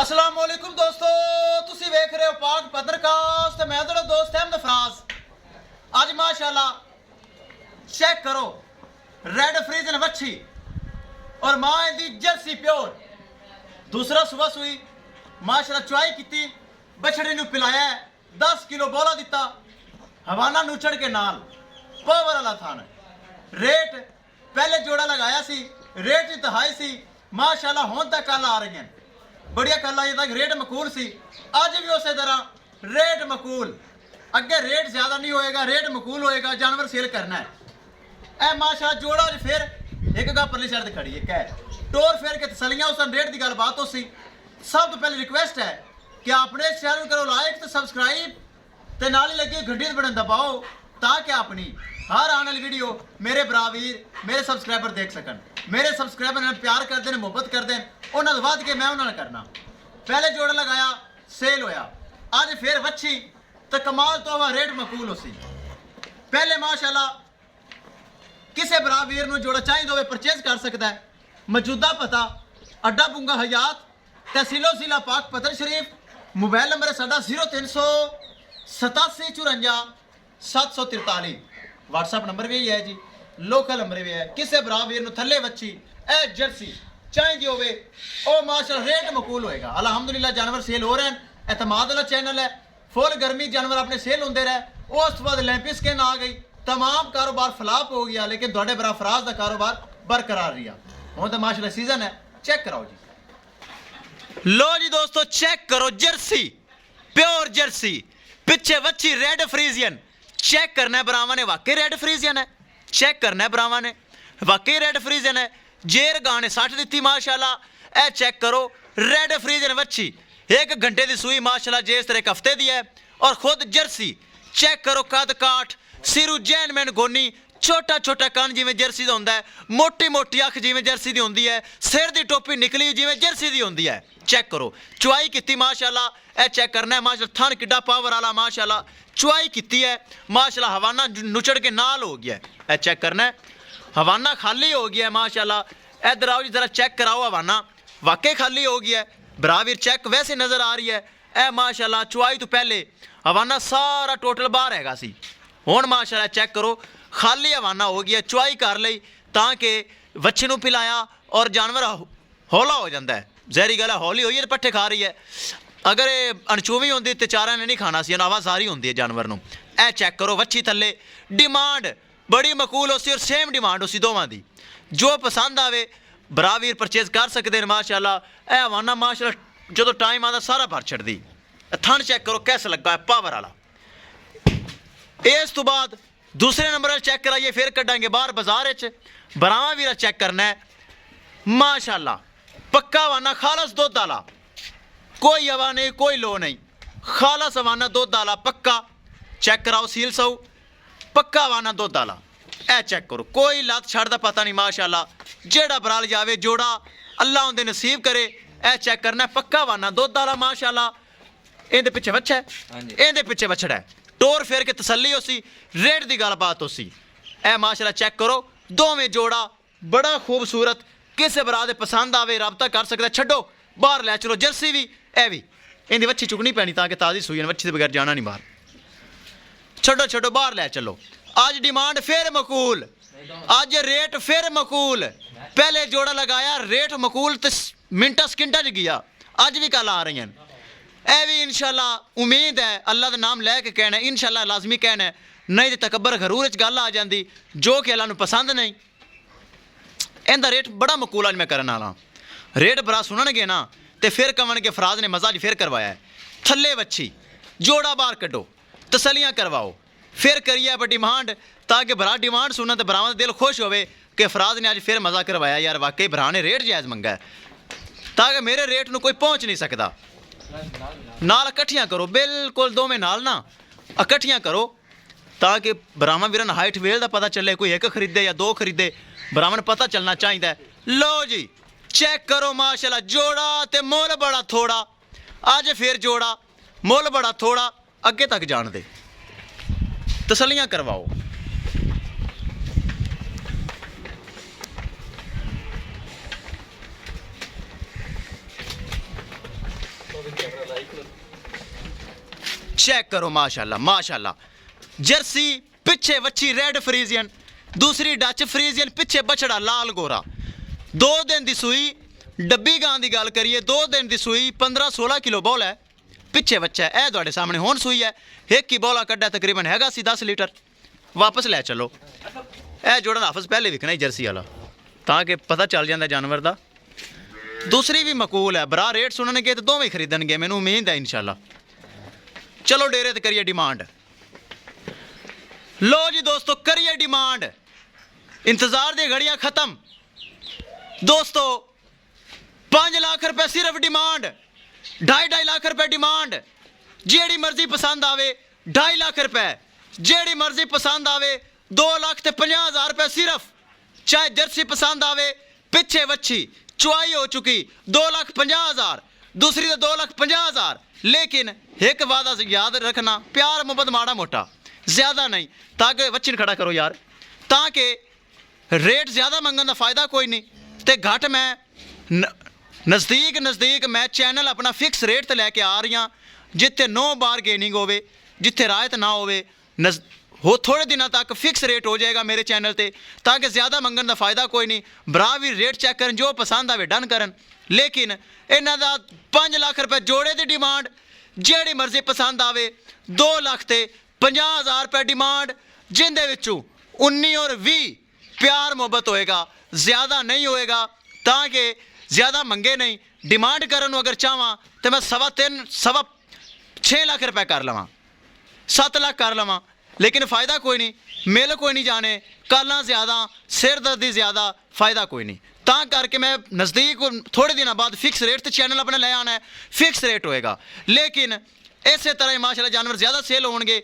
अस्सलाम वालेकुम दोस्तों, तुसी वेख रहे हो पाक पत्रकास्ट ते मैं तेरा दोस्त अहमद फराज। आज माशाल्लाह चेक करो रेड फ्रीजन वच्छी और मां दी जर्सी प्योर। दूसरा सुबह सुई माशाल्लाह चुआई की बछड़े नूं पिलाया 10 किलो बोला दिता हवाना नूचड़ के नाल पावर वाला थान। रेट पहले जोड़ा लगाया सी, रेट इंतहाई सी माशाल्लाह हों तक कल आ रही हैं बढ़िया कल आई तक रेट मकूल सी, अज भी उस तरह रेट मकूल। अगे रेट ज्यादा नहीं होएगा, रेट मकूल होएगा, जानवर सेल करना है। ए माशाल्लाह जोड़ा फिर एक गा परली साइड खड़ी है टोर फेर के तसलियां उस रेट की गल बात हो सी। सब तो पहले रिक्वेस्ट है कि अपने चैनल करो लाइक तो सब्सक्राइब ते नाल ही लगी घंटी बटन दबाओ ताकि अपनी हर आने वाली वीडियो मेरे बरावीर मेरे सब्सक्राइबर देख सकन। मेरे सब्सक्राइबर ने प्यार करते हैं, मुहब्बत करते हैं, उन्होंने वध के मैं उन्होंने करना। पहले जोड़ा लगाया सेल होया, अज फिर वच्छी तो कमाल तो वह रेट मकूल हो सी। पहले माशाल्लाह किसी बरावीर नूं जोड़ा चाहिए होवे परचेज कर सकता है। मौजूदा पता अड्डा बुंगा हयात तहसीलो जिला पाक पतन शरीफ। मोबाइल नंबर है साडा 0387 54 743। व्हाट्सएप नंबर भी है जी, लोकल नंबर भी है। किसी बरावीर नूं थल्ले वच्छी ए जर्सी चाहिए होवे ओ माशाल्लाह रेट मकूल होएगा। अल्हम्दुलिल्लाह जानवर सेल हो रहे हैं। एतमाद वाला चैनल है, फुल गर्मी जानवर अपने सेल होंदे रहे। उस बाद लैंपी स्किन आ गई, तमाम कारोबार फ्लाप हो गया, लेकिन थोड़े बरा फराज का कारोबार बरकरार रहा। हुण तो माशाल्लाह सीजन है, चेक कराओ जी। लो जी दोस्तों चेक करो जर्सी प्योर जर्सी पिछे वच्छी रेड फ्रीजियन। चेक करना है बरावा ने वाकई रेड फ्रीजियन है, चेक करना है बरावा ने वाकई रेड फ्रीजियन है। जेर गाने 60 दी माशाल्लाह। ए चेक करो रेड फ्रीजियन वच्छी 1 घंटे की सूई माशाल्लाह, जिस तरह एक हफ्ते दी है। और खुद जर्सी चेक करो कद काठ सिरू जैन मैन गोनी, छोटा छोटा कान जिमें जर्सी का होंदा है, मोटी मोटी अख जिमें जर्सी की होंदी है, सिर की टोपी निकली जिमें जर्सी की होंदी है। चेक करो चुआई की माशाल्लाह। ए चेक करना है माशाल्लाह थन किड्डा पावर वाला माशाल्लाह। चुआई की है माशाल्लाह, हवाना नुचड़ के नाल हो गया है। ए चेक करना है हवाना खाली हो गया है माशाल्लाह। इधर आओ जी जरा चेक कराओ, हवाना वाकई खाली हो गया है। बराबर चेक वैसे नज़र आ रही है। ए माशाल्लाह चुआई तो पहले हवाना सारा टोटल बाहर हैगा सी, हुण माशाल्लाह चेक करो खाली हवाना हो गया। चुआई कर ली ताकि वच्छे नूं पिलाया और जानवर हौला हो जाता है। जहरी गल है हौली होई है पट्ठे खा रही है। अगर अनचोवी होंदी तो चारा ने नहीं खाना सी, हवा सारी होंदी है जानवर नूं। ए चेक करो वच्छी थल्ले डिमांड बड़ी मकूल हो सी और सेम डिमांड हो सी दोवां दी। जो पसंद आवे बरावीर परचेज कर सकते हैं माशाल्लाह। ए हवाना माशाल्लाह जो टाइम आता सारा भर छड़दी। थन चेक करो कैसा लगा है पावर वाला। इस तो बाद दूसरे नंबर चेक कराइए, फिर कटांगे बाहर बाजार बरावा वीरा चेक करना है माशाल्लाह। पक्का हवाना खालस दुध आला, कोई हवा नहीं कोई लो नहीं, खालस हवाना दुध आला पक्का। चेक कराओ सील सऊ पक्का हवाना दुध आला। ए चेक करो कोई लत छड़दा पता नहीं माशाल्लाह। जेड़ा बराल जावे जोड़ा अल्लाह उनके नसीब करे। ए चेक करना पक्का हवाना दुध आला माशाल्लाह। इहदे पिछे बच्चा है, इहदे पिछे बछड़ा है। टोर फेर के तसली हो सी, रेट की गल बात हो सी। ए माशाल्लाह चेक करो दोवें जोड़ा बड़ा खूबसूरत। किसी बरा दे पसंद आवे रबता कर सकता, छड्डो बाहर लै चलो। जर्सी भी ए भी इहदी वच्छी चुकनी पैनी ताकि ताज़ी सूई वच्छी के बगैर जाना नहीं बाहर। छड्डो छड्डो बाहर लै चलो। अज डिमांड फिर मकूल, अज रेट फिर मकूल। पहले जोड़ा लगाया रेट मकूल तो मिनटा सकिंटा च गया, अज भी कल आ रही हैं। ए भी इंशाल्लाह उम्मीद है अल्लाह का नाम लैके कहना है, इंशाल्लाह लाजमी कहना है, नहीं तो तकबर घरूर च गल आ जाती जो कि अल्लाह नूं पसंद नहीं। इनका रेट बड़ा मकूल अज मैं करने वाला। रेट बड़ा सुननगे ना तो फिर कवन के फराज ने मजा फिर करवाया है। थल्ले वच्छी जोड़ा बाहर कड्डो तसलियां करवाओ, फिर करिए अब डिमांड ताकि भरा डिमांड सुनना तो भरावां दा दिल खुश होवे कि फराज ने अज फिर मज़ा करवाया। यार वाकई भरा ने रेट जायज़ मंगा है ताकि मेरे रेट नूं कोई पहुँच नहीं सकता। नाल इकट्ठियां करो बिल्कुल दोवें नाल ना इकट्ठियां करो ताकि बरावां वीरां नूं हाइट वेल का पता चले, कोई एक खरीदे या दो खरीदे, बरावां नूं पता चलना चाहिए। लो जी चेक करो माशाल्लाह जोड़ा ते मुल बड़ा थोड़ा। अज फिर जोड़ा मुल बड़ा थोड़ा, अगे तक जान दे तसलियां करवाओ। चेक करो माशाल्लाह माशाल्लाह। जर्सी पिछे वच्छी रेड फ्रीजियन, दूसरी डच फ्रीजियन, पिछे बछड़ा लाल गोरा। 2 दिन की सूई, डब्बी गां की गल करिए 2 दिन की सूई, 15-16 किलो बौल है, पिछे बच्चा है तुहाडे सामने हुण सूई है। एक ही बौला कड्ढा तकरीबन हैगा सी 10 लीटर। वापस लै चलो। यह जोड़ा हाफिज पहले विकना ही जर्सी वाला, ताकि पता चल जाता जानवर का। दूसरी भी मकूल है, बरा रेट सुननगे तो दोवें खरीदणगे, मैनूं उम्मीद है इंशाल्लाह। चलो डेरे ते करिए डिमांड। लो जी दोस्तों करिए डिमांड, इंतजार दी घड़ियां खत्म दोस्तों। 5 लाख रुपए सिर्फ डिमांड, 2.5 लाख रुपए डिमांड। जेड़ी मर्जी पसंद आवे 2.5 लाख रुपए, जेड़ी मर्जी पसंद आवे 2,50,000 रुपए सिर्फ। चाहे जर्सी पसंद आवे, पिछे वच्छी चुआई हो चुकी 2,50,000, दूसरी तो 2,50,000। लेकिन एक वादा याद रखना, प्यार मोहब्बत माड़ा मोटा ज्यादा नहीं, ताकि वच्ची खड़ा करो यार, ताकि रेट ज्यादा मंगन का फायदा कोई नहीं। तो घट मैं नज़दीक मैं चैनल अपना फिक्स रेट ते लैके आ रही हाँ, जिथे नो बार गेनिंग होवे, जिथे रायत ना होवे। हो थोड़े दिनों तक फिक्स रेट हो जाएगा मेरे चैनल ते, ताकि ज़्यादा मंगन का फायदा कोई नहीं। भरा भी रेट चेक करन, जो पसंद आवे डन करन। लेकिन इन्हां दा 5 लाख रुपए जोड़े की डिमांड, जेड़ी मर्जी पसंद आवे 2,50,000 रुपए डिमांड, जिंदे विचों 19 और 20 प्यार मोहब्बत होएगा, ज़्यादा नहीं होएगा, ताकि ज़्यादा मंगे नहीं। डिमांड करन अगर चाहवां तो मैं 6 लाख रुपए कर लवां, 7 लाख कर लवां, लेकिन फ़ायदा कोई नहीं, मिल कोई नहीं जाने, कालां ज़्यादा, सिरदर्दी ज़्यादा, फ़ायदा कोई नहीं। ता करके मैं नज़दीक थोड़े दिनों बाद फिक्स रेट तो चैनल अपने ले आना है, फिक्स रेट होएगा। लेकिन इस तरह माशाल्लाह जानवर ज़्यादा सेल होणगे।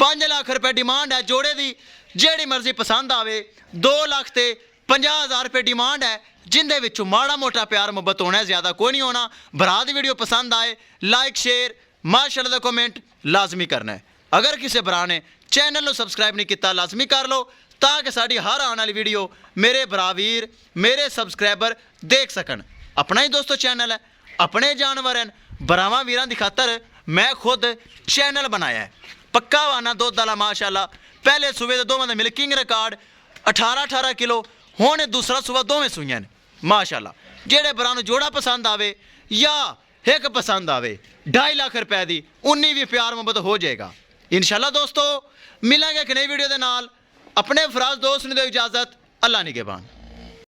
5 लाख रुपए डिमांड है जोड़े की, जेड़ी मर्जी पसंद आवे। 2,50,000 रुपए डिमांड है, जिंदे विचों माड़ा मोटा प्यार मुहब्बत होना है, ज़्यादा कोई नहीं होना। भरा दी वीडियो पसंद आए लाइक शेयर माशाल्लाह दा कमेंट लाजमी करना है। अगर किसी भरा ने चैनल को सबसक्राइब नहीं किया लाजमी कर लो, ताकि साड़ी हर आने वाली वीडियो मेरे भरा वीर मेरे सबसक्राइबर देख सकन। अपना ही दोस्तों चैनल है, अपने जानवर हैं, भरावां वीरां दी खातर मैं खुद चैनल बनाया है। पक्का वाना दुध वाला माशाल्लाह, पहले सूबे के दोवां दा मिल्किंग रिकॉर्ड 18-18 किलो, हुण दूसरा सूबा दोवें सूइयां ने माशाल्लाह। जेड़े भरा नूं जोड़ा पसंद आवे या एक पसंद आवे 2.5 लाख रुपए की 19 भी प्यार मोहब्बत हो जाएगा इंशाल्लाह। दोस्तों मिलेंगे एक नई वीडियो के नाल। अपने फराज दोस्त ने दो इजाज़त, अल्लाह निगहबान।